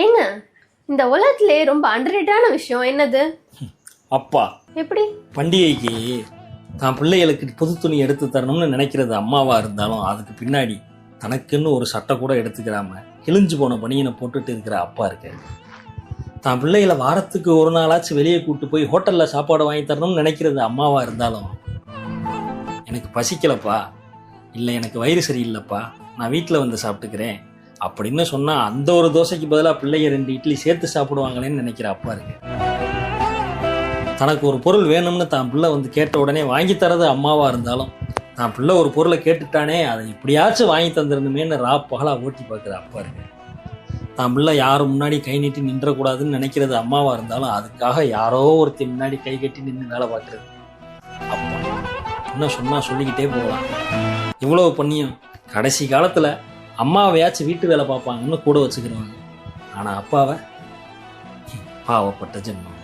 ஏங்க இந்த உலகத்திலே ரொம்ப அண்டர்ரேட்டான விஷயம் என்னது? அப்பா. எப்படி? பண்டிகைக்கு தான் பிள்ளைகளுக்கு புது துணி எடுத்து தரணும்னு நினைக்கிறது அம்மாவா இருந்தாலும் அதுக்கு பின்னாடி தனக்குன்னு ஒரு சட்டை கூட எடுத்துக்கிறாம கிழிஞ்சு போன பனியனை போட்டுட்டு இருக்கிற அப்பா இருக்காரு. தான் பிள்ளைகளை வாரத்துக்கு ஒரு நாளாச்சும் வெளியே கூட்டு போய் ஹோட்டல்ல சாப்பாடு வாங்கி தரணும்னு நினைக்கிறது அம்மாவா இருந்தாலும் எனக்கு பசிக்கலப்பா, இல்லை எனக்கு வயிறு சரியில்லைப்பா, நான் வீட்டில் வந்து சாப்பிட்டுக்கிறேன் அப்படின்னு சொன்னால் அந்த ஒரு தோசைக்கு பதிலாக பிள்ளைங்க 2 இட்லி சேர்த்து சாப்பிடுவாங்களேன்னு நினைக்கிற அப்பா இருக்கு. தனக்கு ஒரு பொருள் வேணும்னு தான் பிள்ளை வந்து கேட்ட உடனே வாங்கி தரது அம்மாவாக இருந்தாலும் தான் பிள்ளை ஒரு பொருளை கேட்டுட்டானே அதை எப்படியாச்சும் வாங்கி தந்துடணுமேன்னு பகலாக ஓட்டி பார்க்குற அப்பா இருக்கு. தான் பிள்ளை யாரும் முன்னாடி கை நீட்டி நின்றக்கூடாதுன்னு நினைக்கிறது அம்மாவாக இருந்தாலும் அதுக்காக யாரோ ஒருத்தி முன்னாடி கை கட்டி நின்று வேலை பார்க்குறது அப்பா. என்ன சொன்னால் சொல்லிக்கிட்டே போகலாம். இவ்வளோ பண்ணியும் கடைசி காலத்தில் அம்மாவையாச்சும் வீட்டு வேலை பார்ப்பாங்கன்னு கூட வச்சுக்கிறவாங்க. ஆனால் அப்பாவை பாவப்பட்ட ஜென்மம்.